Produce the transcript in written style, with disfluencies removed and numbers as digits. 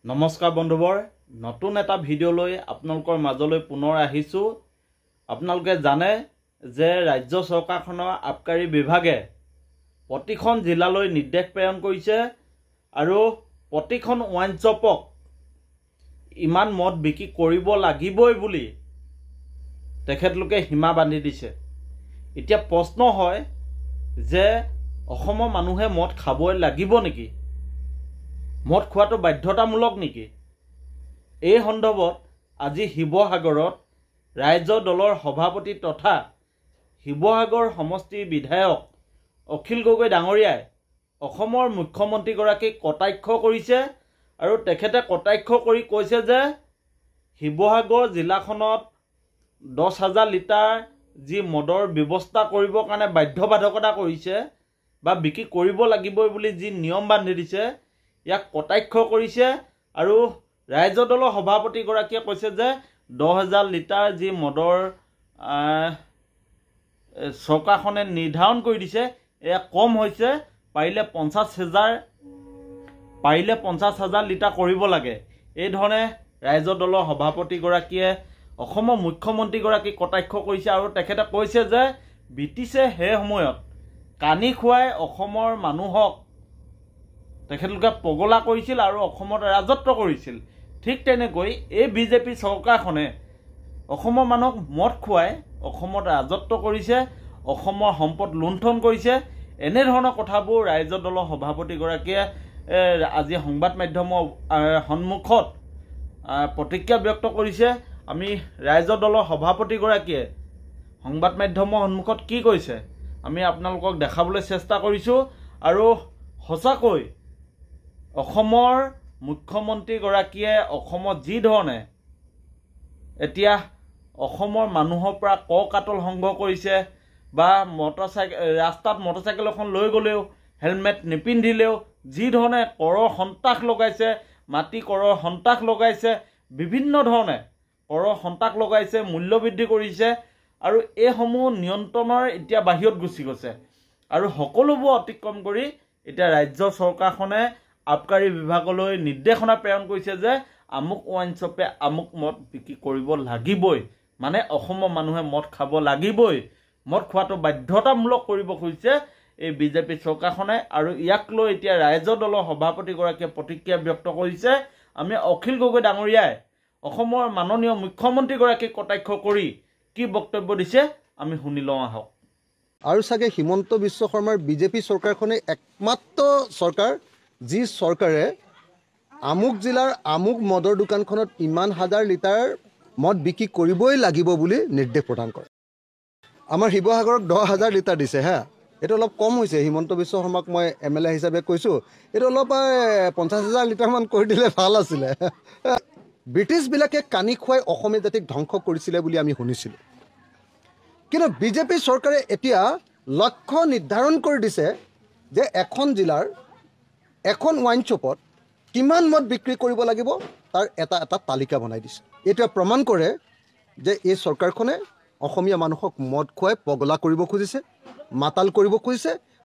নমস্কাৰ বন্ধুবৰ, নতুন এটা ভিডিঅ' লৈ আপোনালোকৰ মাজলৈ পুনৰ আহিছোঁ। আপোনালোকে জানে যে ৰাজ্য চৰকাৰখনৰ আবকাৰী বিভাগে প্ৰতিখন জিলালৈ নিৰ্দেশ প্ৰেৰণ কৰিছে আৰু প্ৰতিখন ৱাইন শ্বপক ইমান মদ বিক্ৰী কৰিব লাগিবই বুলি তেখেতলোকে সীমা বান্ধি দিছে। এতিয়া প্ৰশ্ন হয় যে অসমৰ মানুহে মদ খাবই লাগিব নেকি? মদ খোৱাটো বাধ্যতামূলক নেকি? এই সন্দৰ্ভত আজি শিৱসাগৰত ৰাইজৰ দলৰ সভাপতি তথা শিৱসাগৰ সমষ্টিৰ বিধায়ক অখিল গগৈ ডাঙৰীয়াই অসমৰ মুখ্যমন্ত্ৰীগৰাকীক কটাক্ষ কৰিছে আৰু তেখেতে কটাক্ষ কৰি কৈছে যে শিৱসাগৰ জিলাখনত 10,000 লিটাৰ যি মদৰ ব্যৱস্থা কৰিবৰ কাৰণে বাধ্যবাধকতা কৰিছে বা বিক্ৰী কৰিব লাগিবই বুলি যি নিয়ম বান্ধি দিছে ইয়াক কটাক্ষ কৰিছে আৰু ৰাইজৰ দলৰ সভাপতিগৰাকীয়ে কৈছে যে 10,000 লিটাৰ যি মদৰ চৰকাৰখনে নিৰ্ধাৰণ কৰি দিছে এয়া কম হৈছে, পাৰিলে 50,000 লিটাৰ কৰিব লাগে। এই ধৰণে ৰাইজৰ দলৰ সভাপতিগৰাকীয়ে অসমৰ মুখ্যমন্ত্ৰীগৰাকীক কটাক্ষ কৰিছে আৰু তেখেতে কৈছে যে ব্ৰিটিছে সেই সময়ত কানি খুৱাই অসমৰ মানুহক তেখেতলোকে পগলা কৰিছিল আৰু অসমত ৰাজত্ব কৰিছিল। ঠিক তেনেকৈ এই বিজেপি চৰকাৰখনে অসমৰ মানুহক মদ খুৱাই অসমত ৰাজত্ব কৰিছে, অসমৰ সম্পদ লুণ্ঠন কৰিছে। এনেধৰণৰ কথাবোৰ ৰাইজৰ দলৰ সভাপতিগৰাকীয়ে আজি সংবাদ মাধ্যমৰ সন্মুখত প্ৰতিক্ৰিয়া ব্যক্ত কৰিছে। আমি ৰাইজৰ দলৰ সভাপতিগৰাকীয়ে সংবাদ মাধ্যমৰ সন্মুখত কি কৈছে আমি আপোনালোকক দেখাবলৈ চেষ্টা কৰিছোঁ। আৰু সঁচাকৈ অসমৰ মুখ্যমন্ত্ৰীগৰাকীয়ে অসমত যি ধৰণে এতিয়া অসমৰ মানুহৰ পৰা কৰ কাটল সংগ্ৰহ কৰিছে বা ৰাস্তাত মটৰচাইকেল এখন লৈ গ'লেও হেলমেট নিপিন্ধিলেও যি ধৰণে কৰৰ সন্ত্ৰাস লগাইছে, মাটি কৰৰ সন্ত্ৰাস লগাইছে, বিভিন্ন ধৰণে কৰৰ সন্ত্ৰাস লগাইছে, মূল্যবৃদ্ধি কৰিছে আৰু এইসমূহ নিয়ন্ত্ৰণৰ এতিয়া বাহিৰত গুচি গৈছে আৰু সকলোবোৰ অতিক্ৰম কৰি এতিয়া ৰাজ্য চৰকাৰখনে আবকাৰী বিভাগলৈ নিৰ্দেশনা প্ৰেৰণ কৰিছে যে আমুক ৱাইন শ্বপে আমুক মদ বিক্ৰী কৰিব লাগিবই, মানে অসমৰ মানুহে মদ খাব লাগিবই। মদ খোৱাটো বাধ্যতামূলক কৰিব খুজিছে এই বিজেপি চৰকাৰখনে আৰু ইয়াক লৈ এতিয়া ৰাইজৰ দলৰ সভাপতিগৰাকীয়ে প্ৰতিক্ৰিয়া ব্যক্ত কৰিছে। আমি অখিল গগৈ ডাঙৰীয়াই অসমৰ মাননীয় মুখ্যমন্ত্ৰীগৰাকীক কটাক্ষ কৰি কি বক্তব্য দিছে আমি শুনি লওঁ আহক। আৰু চাগে হিমন্ত বিশ্ব শৰ্মাৰ বিজেপি চৰকাৰখনে একমাত্ৰ চৰকাৰ যি চৰকাৰে আমুক জিলাৰ আমুক মদৰ দোকানখনত ইমান হাজাৰ লিটাৰ মদ বিক্ৰী কৰিবই লাগিব বুলি নিৰ্দেশ প্ৰদান কৰে। আমাৰ শিৱসাগৰক 10,000 লিটাৰ দিছে হা, এইটো অলপ কম হৈছে। হিমন্ত বিশ্ব শৰ্মাক মই MLA হিচাপে কৈছোঁ, এইটো অলপ 50,000 লিটাৰমান কৰি দিলে ভাল আছিলে। ব্ৰিটিছবিলাকে কানি খুৱাই অসমীয়া জাতিক ধ্বংস কৰিছিলে বুলি আমি শুনিছিলোঁ, কিন্তু বিজেপি চৰকাৰে এতিয়া লক্ষ্য নিৰ্ধাৰণ কৰি দিছে যে এখন জিলাৰ এখন ৱাইন শ্বপত কিমান মদ বিক্ৰী কৰিব লাগিব তাৰ এটা তালিকা বনাই দিছে। এইটোৱে প্ৰমাণ কৰে যে এই চৰকাৰখনে অসমীয়া মানুহক মদ খুৱাই পগলা কৰিব খুজিছে, মাতাল কৰিব খুজিছে